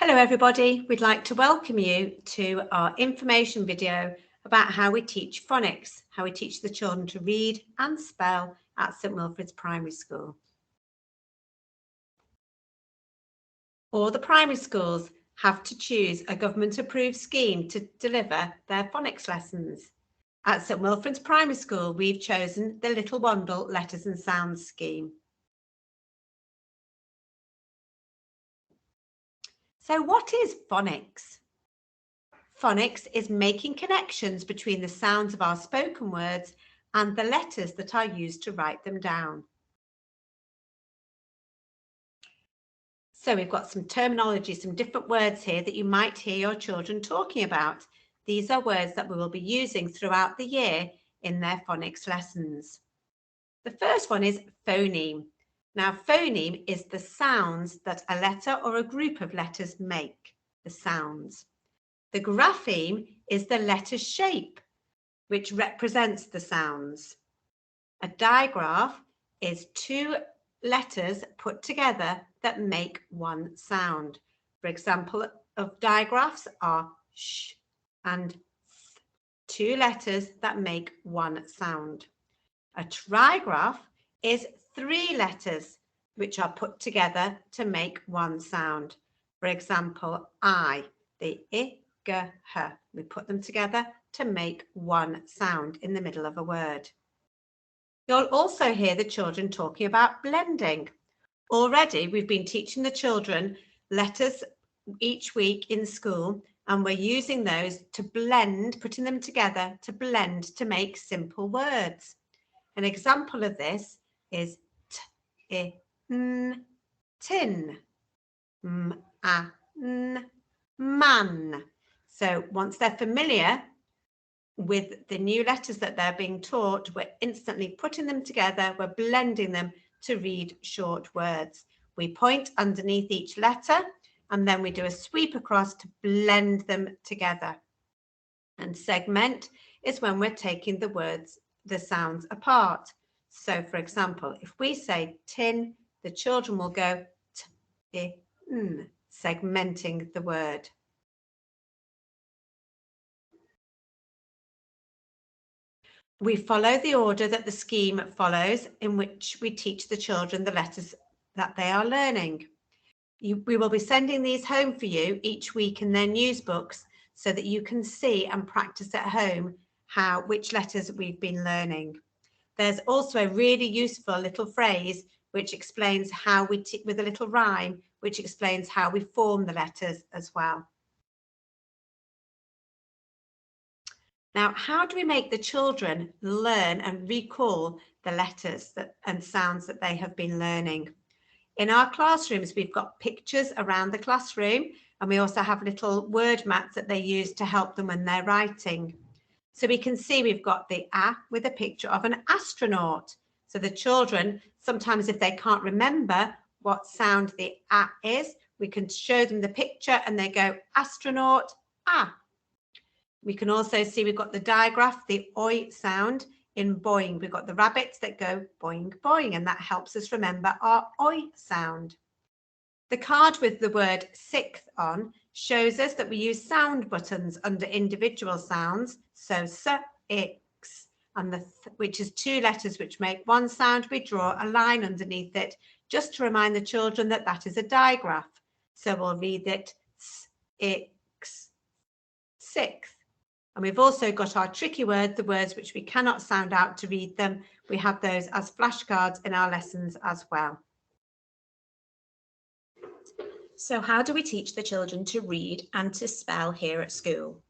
Hello everybody, we'd like to welcome you to our information video about how we teach phonics, how we teach the children to read and spell at St Wilfrid's Primary School. All the primary schools have to choose a government approved scheme to deliver their phonics lessons. At St Wilfrid's Primary School, we've chosen the Little Wandle Letters and Sounds scheme. So what is phonics? Phonics is making connections between the sounds of our spoken words and the letters that are used to write them down. So we've got some terminology, some different words here that you might hear your children talking about. These are words that we will be using throughout the year in their phonics lessons. The first one is phoneme. Now, phoneme is the sounds that a letter or a group of letters make, the sounds. The grapheme is the letter shape, which represents the sounds. A digraph is two letters put together that make one sound. For example, of digraphs are sh and th, two letters that make one sound. A trigraph is three letters which are put together to make one sound. For example, I, the I, G, H. We put them together to make one sound in the middle of a word. You'll also hear the children talking about blending. Already we've been teaching the children letters each week in school, and we're using those to blend, putting them together to blend to make simple words. An example of this is t, I, n, tin, m, a, n, man. So once they're familiar with the new letters that they're being taught, we're instantly putting them together, we're blending them to read short words. We point underneath each letter and then we do a sweep across to blend them together. And segment is when we're taking the words, the sounds apart. So for example, if we say tin, the children will go t, I, n, segmenting the word. We follow the order that the scheme follows, in which we teach the children the letters that they are learning. We will be sending these home for you each week in their news books so that you can see and practice at home which letters we've been learning. There's also a really useful little phrase which explains how with a little rhyme, which explains how we form the letters as well. Now, how do we make the children learn and recall the letters and sounds that they have been learning? In our classrooms, we've got pictures around the classroom, and we also have little word mats that they use to help them when they're writing. So we can see we've got the A with a picture of an astronaut. So the children, sometimes if they can't remember what sound the A is, we can show them the picture and they go astronaut, A. We can also see we've got the digraph, the oi sound in boing. We've got the rabbits that go boing, boing, and that helps us remember our oi sound. The card with the word sixth on shows us that we use sound buttons under individual sounds. So s, x, and which is two letters which make one sound. We draw a line underneath it just to remind the children that that is a digraph. So we'll read it s, x, sixth. And we've also got our tricky words, the words which we cannot sound out to read them. We have those as flashcards in our lessons as well. So how do we teach the children to read and to spell here at school?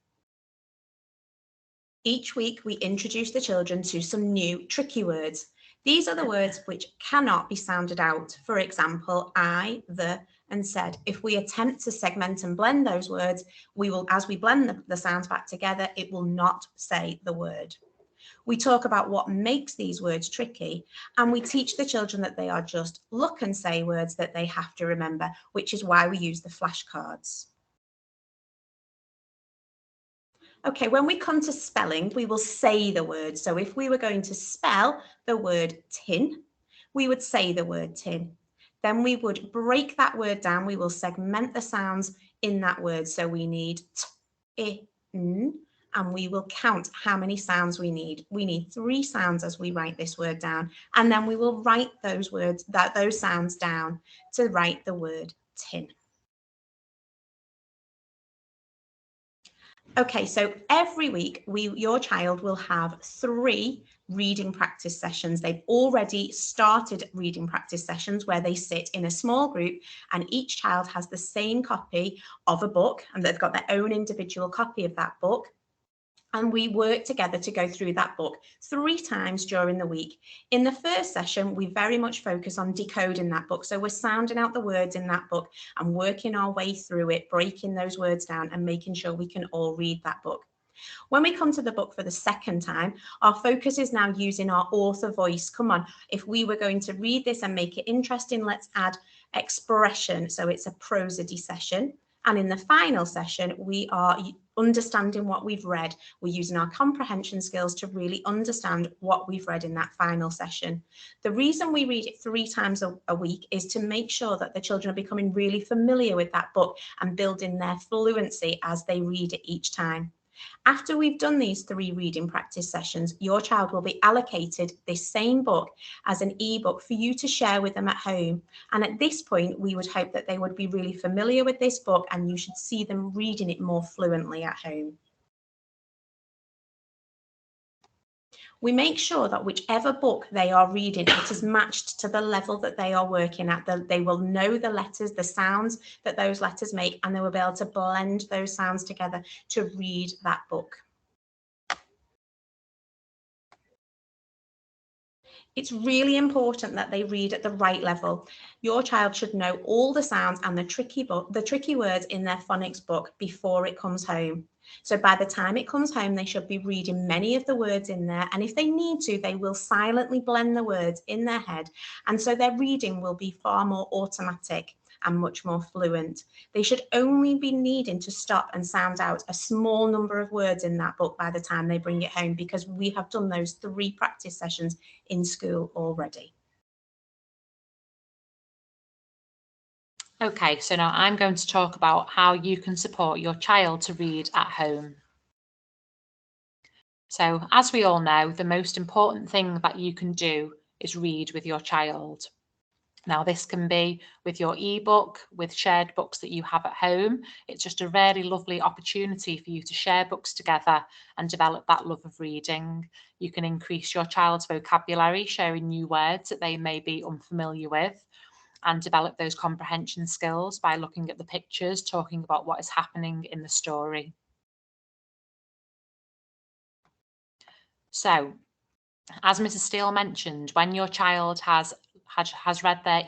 Each week we introduce the children to some new tricky words. These are the words which cannot be sounded out. For example, I, the, and said. If we attempt to segment and blend those words, we will, as we blend the sounds back together, it will not say the word. We talk about what makes these words tricky, and we teach the children that they are just look and say words that they have to remember, which is why we use the flashcards. Okay, when we come to spelling, we will say the word. So if we were going to spell the word tin, we would say the word tin. Then we would break that word down. We will segment the sounds in that word. So we need t, I, n, and we will count how many sounds we need. We need 3 sounds as we write this word down, and then we will write those words, those sounds down to write the word tin. Okay, so every week your child will have 3 reading practice sessions. They've already started reading practice sessions where they sit in a small group and each child has the same copy of a book and they've got their own individual copy of that book. And we work together to go through that book 3 times during the week. In the first session, we very much focus on decoding that book. So we're sounding out the words in that book and working our way through it, breaking those words down and making sure we can all read that book. When we come to the book for the second time, our focus is now using our author voice. Come on, if we were going to read this and make it interesting, let's add expression. So it's a prosody session. And in the final session, we are understanding what we've read. We're using our comprehension skills to really understand what we've read in that final session. The reason we read it 3 times a week is to make sure that the children are becoming really familiar with that book and building their fluency as they read it each time. After we've done these 3 reading practice sessions, your child will be allocated this same book as an ebook for you to share with them at home. And at this point, we would hope that they would be really familiar with this book and you should see them reading it more fluently at home. We make sure that whichever book they are reading, it is matched to the level that they are working at. They will know the letters, the sounds that those letters make, and they will be able to blend those sounds together to read that book. It's really important that they read at the right level. Your child should know all the sounds and the tricky words in their phonics book before it comes home. So by the time it comes home, they should be reading many of the words in there. And if they need to, they will silently blend the words in their head. And so their reading will be far more automatic and much more fluent. They should only be needing to stop and sound out a small number of words in that book by the time they bring it home, because we have done those 3 practice sessions in school already. Okay, so now I'm going to talk about how you can support your child to read at home. So, as we all know, the most important thing that you can do is read with your child. Now, this can be with your ebook, with shared books that you have at home. It's just a really lovely opportunity for you to share books together and develop that love of reading. You can increase your child's vocabulary, sharing new words that they may be unfamiliar with, and develop those comprehension skills by looking at the pictures, talking about what is happening in the story. So, as Mrs. Steele mentioned, when your child has read their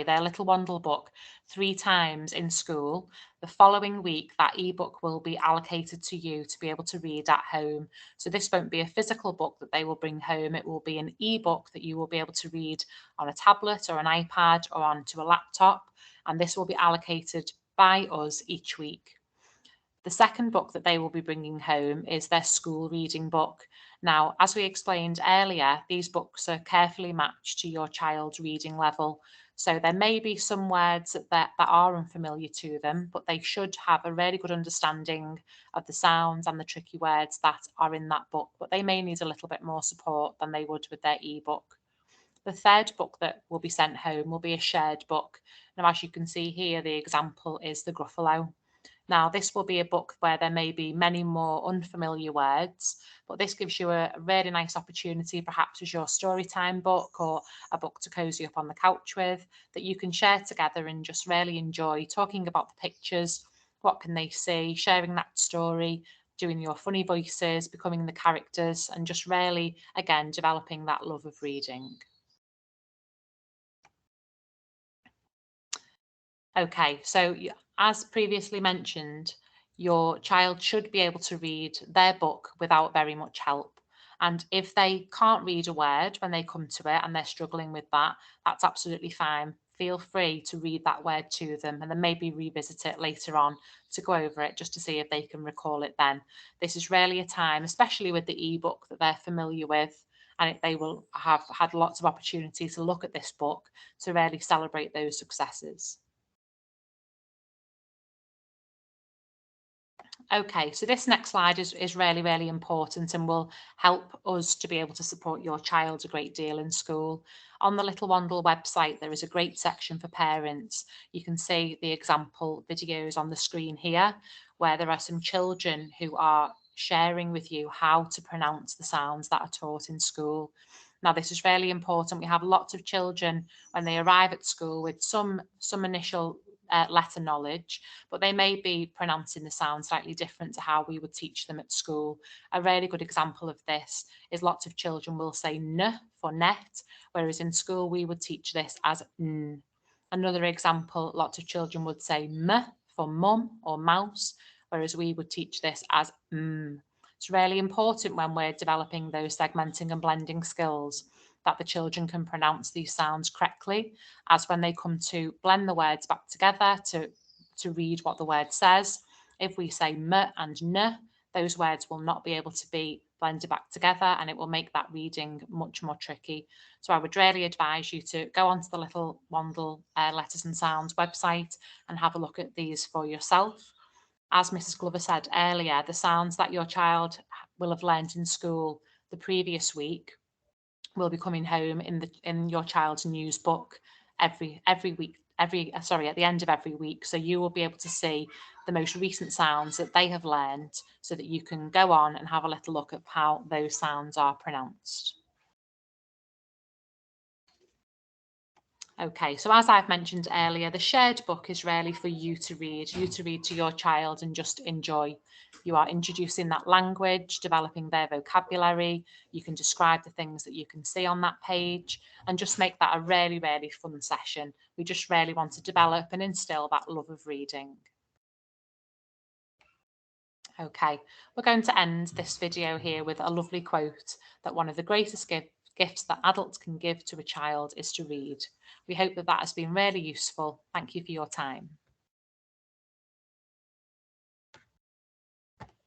their little Wandle book 3 times in school, the following week that ebook will be allocated to you to be able to read at home. So this won't be a physical book that they will bring home. It will be an ebook that you will be able to read on a tablet or an iPad or onto a laptop, and this will be allocated by us each week. The second book that they will be bringing home is their school reading book. Now, as we explained earlier, these books are carefully matched to your child's reading level. So there may be some words that are unfamiliar to them, but they should have a really good understanding of the sounds and the tricky words that are in that book, but they may need a little bit more support than they would with their ebook. The third book that will be sent home will be a shared book. Now, as you can see here, the example is the Gruffalo. Now, this will be a book where there may be many more unfamiliar words, but this gives you a really nice opportunity, perhaps as your story time book or a book to cozy up on the couch with, that you can share together and just really enjoy talking about the pictures, what can they see, sharing that story, doing your funny voices, becoming the characters, and just really, again, developing that love of reading. Okay, so as previously mentioned, your child should be able to read their book without very much help. And if they can't read a word when they come to it and they're struggling with that, that's absolutely fine. Feel free to read that word to them and then maybe revisit it later on to go over it just to see if they can recall it then. This is really a time, especially with the ebook that they're familiar with, and they will have had lots of opportunity to look at this book to really celebrate those successes. Okay, so this next slide is really, really important and will help us to be able to support your child a great deal in school. On the Little Wandle website, there is a great section for parents. You can see the example videos on the screen here, where there are some children who are sharing with you how to pronounce the sounds that are taught in school. Now, this is really important. We have lots of children when they arrive at school with some initial letter knowledge, but they may be pronouncing the sound slightly different to how we would teach them at school. A really good example of this is lots of children will say n for net, whereas in school we would teach this as n. Another example, lots of children would say m for mum or mouse, whereas we would teach this as m. It's really important when we're developing those segmenting and blending skills that the children can pronounce these sounds correctly, as when they come to blend the words back together to read what the word says, if we say m and n, those words will not be able to be blended back together and it will make that reading much more tricky. So I would really advise you to go onto the Little Wandle Letters and Sounds website and have a look at these for yourself. As Mrs. Glover said earlier, the sounds that your child will have learned in school the previous week will be coming home in your child's news book every week, at the end of every week. So you will be able to see the most recent sounds that they have learned so that you can go on and have a little look at how those sounds are pronounced. Okay, so as I've mentioned earlier, the shared book is really for you to read to your child and just enjoy. You are introducing that language, developing their vocabulary. You can describe the things that you can see on that page and just make that a really, really fun session. We just really want to develop and instill that love of reading. Okay, we're going to end this video here with a lovely quote that one of the greatest gifts that adults can give to a child is to read. We hope that that has been really useful. Thank you for your time.